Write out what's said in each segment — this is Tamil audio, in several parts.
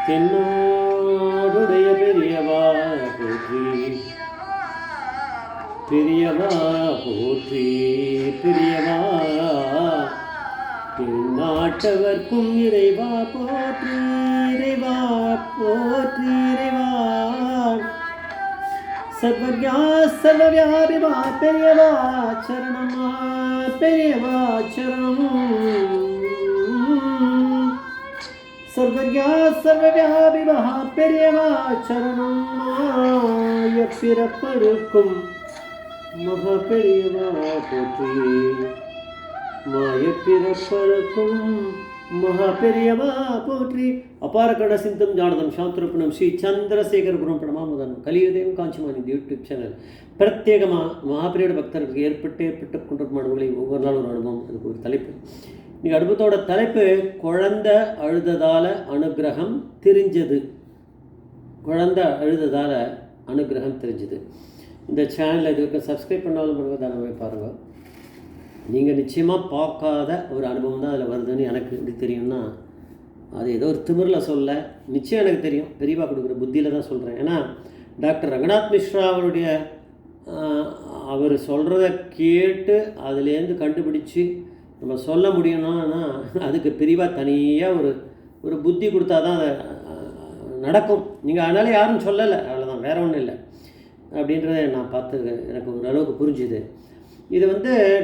தென்னாடுடைய பெரியவா போற்றி, பெரியவா போற்றி, பெரியவா தென்னாட்டவர்க்கும் இறைவா போற்றி, இறைவா போற்றி, இறைவா சர்வஜா சர்வவியாபிமா பெரியவா சரணமா, பெரியவா சரணம். சர்வஜா சர்வவியாபிமா பெரியவா சரணம். மாயப்பிறப்பருக்கும் மகா பெரியவா போற்றி, மாயப்பிறப்பருக்கும் மகா பெரியவா போற்றி. அபார கட சிந்தம் ஜானதம் சாந்திரப்பணம் ஸ்ரீ சந்திரசேகர குரும் பிரணமாமுதன் கலியுதயம் காஞ்சிமான் இந்த யூடியூப் சேனல் பிரத்யேகமாக மகாபிரியோட பக்தர்களுக்கு ஏற்பட்டு கொண்டிருக்கும் அனுபவங்களை ஒவ்வொரு நாள் ஒரு அனுபவம். அதுக்கு ஒரு தலைப்பு. இன்றைக்கி அனுபவத்தோட தலைப்பு குழந்தை அழுததால் அனுகிரகம் தெரிஞ்சது. குழந்தை அழுததால் அனுகிரகம் தெரிஞ்சது. இந்த சேனலில் இது வரைக்கும் சப்ஸ்கிரைப் பண்ணாலும் தானே பாருங்கள். நீங்கள் நிச்சயமாக பார்க்காத ஒரு அனுபவம் தான் அதில் வருதுன்னு எனக்கு எப்படி தெரியும்னா, அது ஏதோ ஒரு திமிரில் சொல்ல, நிச்சயம் எனக்கு தெரியும், பெரியவா கொடுக்குற புத்தியில் தான் சொல்கிறேன். ஏன்னா டாக்டர் ரங்கநாத் மிஸ்ரா அவருடைய அவர் சொல்கிறத கேட்டு அதுலேருந்து கண்டுபிடிச்சி நம்ம சொல்ல முடியணும்னா அதுக்கு பெரியவா தனியாக ஒரு புத்தி கொடுத்தா தான் அதை நடக்கும். நீங்கள் அதனால் யாரும் சொல்லலை, அவ்வளோதான், வேறு ஒன்றும் இல்லை அப்படின்றத நான் பார்த்து எனக்கு ஓரளவுக்கு புரிஞ்சுது. இது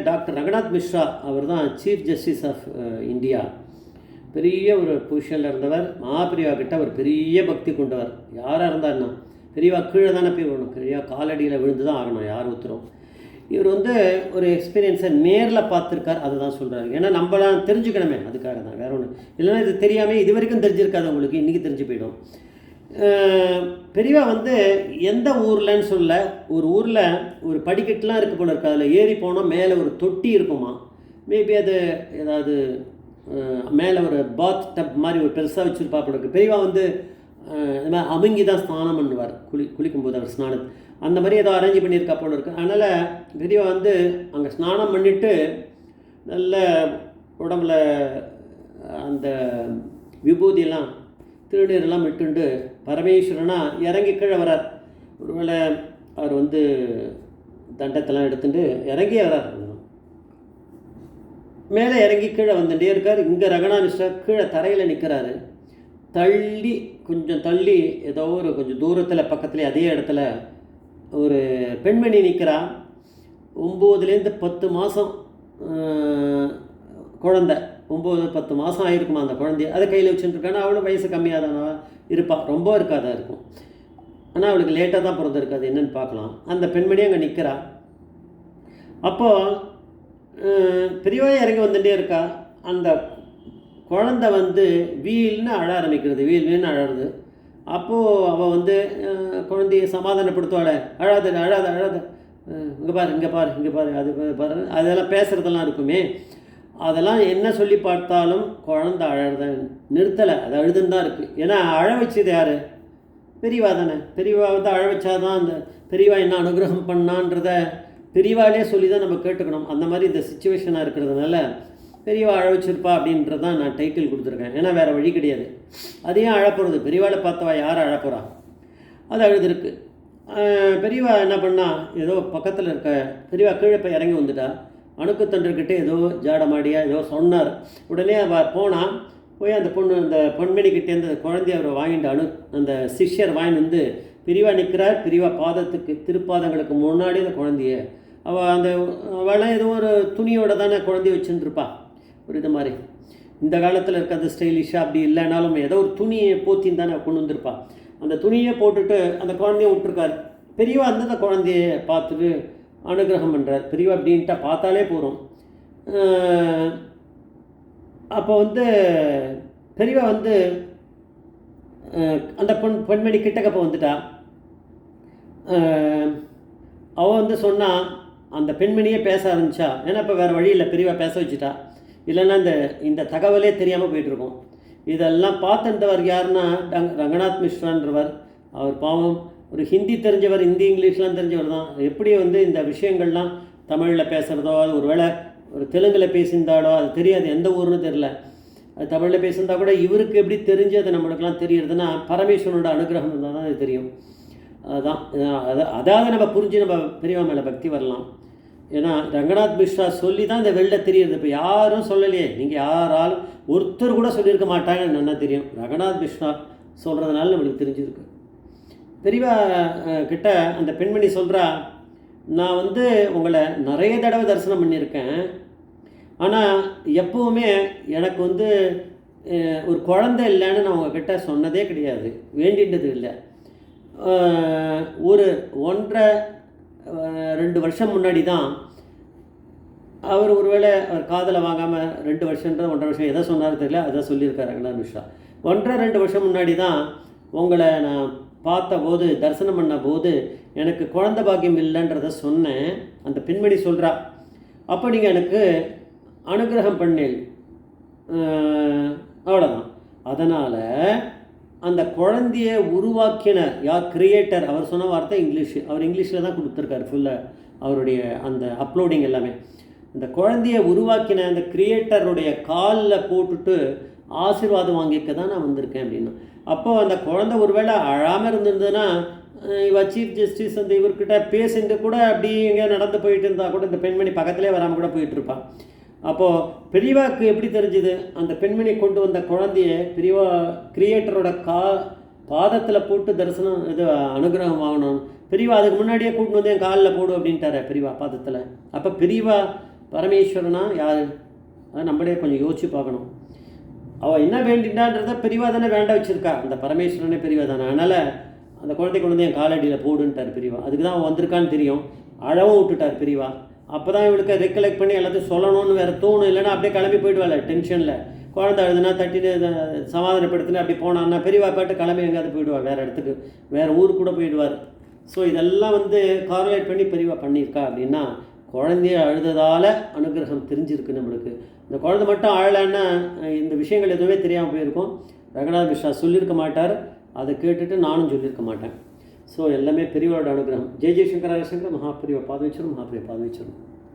டாக்டர் ரங்கநாத் மிஸ்ரா அவர் தான் சீஃப் ஜஸ்டிஸ் ஆஃப் இந்தியா. பெரிய ஒரு பொசிஷனில் இருந்தவர். மகாபிரிவா கிட்ட ஒரு பெரிய பக்தி கொண்டவர். யாராக இருந்தார்னா பெரியவா கீழே தானே போய் விடணும், பெரியவா காலடியில் விழுந்து தான் ஆகணும் யார் ஒருத்தரும். இவர் ஒரு எக்ஸ்பீரியன்ஸை நேரில் பார்த்துருக்கார், அதை தான் சொல்கிறாரு. ஏன்னா நம்மளாம் தெரிஞ்சுக்கணுமே, அதுக்காக தான், வேறு ஒன்று இல்லைன்னா இது தெரியாமல் இது வரைக்கும் தெரிஞ்சிருக்காது உங்களுக்கு, இன்றைக்கி தெரிஞ்சு போயிடும். பெரியவா எந்த ஊர்லன்னு சொல்ல, ஒரு ஊரில் ஒரு படிக்கட்டுலாம் இருக்குது போல இருக்குது. அதில் ஏறி போனால் மேலே ஒரு தொட்டி இருக்குமா, மேபி அது ஏதாவது மேலே ஒரு பாத் டப் மாதிரி ஒரு பெருசாக வச்சுருப்பா போல இருக்குது. பெரியவா இது மாதிரி அமுங்கி தான் ஸ்நானம் பண்ணுவார், குளிக்கும்போது அவர் ஸ்நானம் அந்த மாதிரி ஏதோ அரேஞ்ச் பண்ணியிருக்கா போல இருக்குது. அதனால் பெரியவா அங்கே ஸ்நானம் பண்ணிவிட்டு நல்ல உடம்புல அந்த விபூதியெல்லாம் திருநீரெல்லாம் விட்டுண்டு பரமேஸ்வரனா இறங்கி கீழே வரார். ஒருவேளை அவர் தண்டத்தெல்லாம் எடுத்துட்டு இறங்கி வரார். மேலே இறங்கி கீழே வந்துட்டே இருக்கார். இங்கே ரங்கநாத் மிஸ்ரா கீழே தரையில் நிற்கிறாரு. கொஞ்சம் தள்ளி ஏதோ ஒரு கொஞ்சம் தூரத்தில் பக்கத்துலேயே அதே இடத்துல ஒரு பெண்மணி நிற்கிறா. 9லேருந்து 10 மாதம் குழந்தை, 9-10 மாதம் ஆகிருக்குமா அந்த குழந்தைய. அதை கையில் வச்சுட்டுருக்கானா. அவளும் வயசு கம்மியாக தானே இருப்பாள், ரொம்ப இருக்காதான் இருக்கும். ஆனால் அவளுக்கு லேட்டாக தான் பிறந்திருக்காது, என்னென்னு பார்க்கலாம். அந்த பெண்மணி அங்கே நிற்கிறா. அப்போது பெரியவா இறங்கி வந்துட்டே இருக்கா. அந்த குழந்தை வீல்னு அழ ஆரம்பிக்கிறது, வீல்னு அழறது. அப்போது அவள் குழந்தைய சமாதானப்படுத்துவாள். அழாத அழாத அழாத, இங்கே பாரு இங்கே பாரு இங்கே பாரு, அது பாரு, அதெல்லாம் பேசுகிறதெல்லாம் இருக்குமே. அதெல்லாம் என்ன சொல்லி பார்த்தாலும் குழந்தை அழறத நிறுத்தலை, அது அழுதுன்னு தான் இருக்குது. ஏன்னா அழ வச்சது யார்? பெரியவா தானே. பெரியவா அழ வச்சாதான் அந்த பெரியவா என்ன அனுகிரகம் பண்ணான்றத பெரியவாலே சொல்லி தான் நம்ம கேட்டுக்கணும். அந்த மாதிரி இந்த சிச்சுவேஷனாக இருக்கிறதுனால பெரியவா அழ வச்சிருப்பா அப்படின்றதான் நான் டைட்டில் கொடுத்துருக்கேன். ஏன்னா வேறு வழி கிடையாது. அதையும் அழப்போகிறது, பெரியவாளை பார்த்தவா யார் அழப்போகிறா, அது அழுதுருக்கு. பெரியவா என்ன பண்ணால், ஏதோ பக்கத்தில் இருக்க பெரியவா கீழே போய் இறங்கி வந்துட்டா. அணுக்குத்தன்றுக்கிட்டே ஏதோ ஜாடமாடியாக ஏதோ சொன்னார். உடனே அவள் போனால் போய் அந்த பொன்மணிக்கிட்டேருந்து குழந்தைய அவர் வாங்கிட்டு அந்த சிஷ்யர் வாங்கிட்டு பெரியவா நிற்கிறார். பெரியவா பாதத்துக்கு திருப்பாதங்களுக்கு முன்னாடி அந்த குழந்தைய அவள் ஏதோ ஒரு துணியோட தானே குழந்தைய வச்சுருப்பா. ஒரு இது மாதிரி இந்த காலத்தில் இருக்க அந்த ஸ்டைலிஷாக அப்படி இல்லைனாலும் ஏதோ ஒரு துணியை போத்தின்னு தானே கொண்டு வந்திருப்பா. அந்த துணியை போட்டுட்டு அந்த குழந்தைய விட்டுருக்கார். பெரியவா அந்த குழந்தைய பார்த்துட்டு அனுகிரகம் பண்ணுறார். பெரியவா அப்படின்ட்டா பார்த்தாலே போகிறோம். அப்போ பெரியவா அந்த பெண்மணி கிட்டக்கப்போ வந்துட்டா. அவள் சொன்னால் அந்த பெண்மணியே பேச ஆரம்பித்தா. ஏன்னா இப்போ வேறு வழி இல்லை, பெரியவா பேச வச்சுட்டா. இல்லைன்னா இந்த தகவலே தெரியாமல் போயிட்டுருக்கோம். இதெல்லாம் பார்த்துட்டவர் யாருன்னா ரங்கநாத் மிஸ்ரான்றவர். அவர் பாவம் ஒரு ஹிந்தி தெரிஞ்சவர், ஹிந்தி இங்கிலீஷ்லாம் தெரிஞ்சவர் தான். எப்படி இந்த விஷயங்கள்லாம் தமிழில் பேசுகிறதோ, அது ஒரு வேளை ஒரு தெலுங்கில் பேசியிருந்தாலோ அது தெரியாது, எந்த ஊர்னு தெரில. அது தமிழில் பேசியிருந்தா கூட இவருக்கு எப்படி தெரிஞ்சு அது நம்மளுக்கெல்லாம் தெரியுறதுன்னா பரமேஸ்வரனோட அனுகிரகம் இருந்தால் தான் அது தெரியும். அதுதான் அதாவது நம்ம புரிஞ்சு நம்ம பெரியவா மேலே பக்தி வரலாம். ஏன்னா ரங்கநாத் மிஸ்ரா சொல்லி தான் இந்த வெளில தெரியுது. இப்போ யாரும் சொல்லலையே, நீங்கள் யாராலும் ஒருத்தர் கூட சொல்லியிருக்க மாட்டாங்கன்னு நல்லா தெரியும். ரங்கநாத் மிஸ்ரா சொல்கிறதுனால நம்மளுக்கு தெரிஞ்சிருக்கு. பெரியவா கிட்ட அந்த பெண்மணி சொல்கிறா, நான் வந்து உங்களை நிறைய தடவை தரிசனம் பண்ணியிருக்கேன், ஆனால் எப்போவுமே எனக்கு வந்து ஒரு குழந்தை இல்லைன்னு நான் உங்ககிட்ட சொன்னதே கிடையாது, வேண்டின்றது இல்லை. ஒரு 1.5-2 வருஷம் முன்னாடி தான் அவர் ஒருவேளை அவர் காதில் வாங்காமல் 2 வருஷன்ற 1.5 வருஷம் எதை சொன்னார் தெரியல, அதை சொல்லியிருக்காரு ரங்கநாத் மிஸ்ரா. 1.5-2 வருஷம் முன்னாடி தான் உங்களை நான் பார்த்தபோது தரிசனம் பண்ண போது எனக்கு குழந்தை பாக்கியம் இல்லைன்றதை சொன்னேன். அந்த பெண்மணி சொல்கிறா, அப்போ நீங்கள் எனக்கு அனுகிரகம் பண்ணேன், அவ்வளோதான். அதனால் அந்த குழந்தைய உருவாக்கின யார் கிரியேட்டர், அவர் சொன்ன வார்த்தை இங்கிலீஷ், அவர் இங்கிலீஷில் தான் கொடுத்துருக்காரு ஃபுல்லாக அவருடைய அந்த அப்லோடிங் எல்லாமே. அந்த குழந்தைய உருவாக்கின அந்த கிரியேட்டருடைய காலில் போட்டுட்டு ஆசீர்வாதம் வாங்கிக்க தான் நான் வந்திருக்கேன் அப்படின்னா. அப்போது அந்த குழந்தை ஒருவேளை அழாமல் இருந்திருந்ததுன்னா இவர் சீஃப் ஜஸ்டிஸ் அந்த இவர்கிட்ட பேசிட்டு கூட அப்படி எங்கேயோ நடந்து போயிட்டு இருந்தால் கூட இந்த பெண்மணி பக்கத்துலேயே வராமல் கூட போயிட்டுருப்பான். அப்போது பெரியவாக்கு எப்படி தெரிஞ்சுது அந்த பெண்மணி கொண்டு வந்த குழந்தைய பெரியவா கிரியேட்டரோட பாதத்தில் போட்டு தரிசனம் இது அனுகிரகம் ஆகணும். பெரியவா அதுக்கு முன்னாடியே கூட்டு வந்து என் காலில் போடு அப்படின்ட்டார பெரியவா பாதத்தில். அப்போ பெரியவா பரமேஸ்வரனா யார், அதை நம்மளே கொஞ்சம் யோசிச்சு பார்க்கணும். அவள் என்ன வேண்டினான்றதை பெரியவா தானே வேண்ட வச்சுருக்கா, அந்த பரமேஸ்வரனே பெரியவா தானே. அதனால் அந்த குழந்தை கொண்டு வந்து என் காலடியில் போடுன்ட்டார் பெரியவா. அதுக்கு தான் அவன் வந்திருக்கான்னு தெரியும், அழவும் விட்டுட்டார் பெரியவா. அப்போ தான் இவளுக்கு ரெக்கலெக்ட் பண்ணி எல்லாத்தையும் சொல்லணும்னு வேறு தோணும், இல்லைன்னா அப்படியே கிளம்பி போயிடுவாள் டென்ஷனில். குழந்தை அழுதுனா தட்டின்னு சமாதானப்படுத்தினு அப்படி போனான்னா பெரியவா பாட்டு கிளம்பி எங்கேயாவது போயிடுவார், வேறு இடத்துக்கு, வேறு ஊருக்கு கூட போயிடுவார். ஸோ இதெல்லாம் வந்து கார்லேட் பண்ணி பெரியவா பண்ணியிருக்கா அப்படின்னா குழந்தைய அழுததால் அனுகிரகம் தெரிஞ்சிருக்கு நம்மளுக்கு. இந்த குழந்தை மட்டும் அழலைன்னா இந்த விஷயங்கள் எதுவுமே தெரியாமல் போயிருக்கும். ரங்கநாத் மிஸ்ரா சொல்லியிருக்க மாட்டார், அதை கேட்டுட்டு நானும் சொல்லியிருக்க மாட்டேன். ஸோ எல்லாமே பெரியவரோட அனுகிரகம். ஜெய் ஜெய்சங்கர சங்கர மகாபிரிவா பாதவீச்சரும் மகாபிரிவா பாதவீச்சரும்.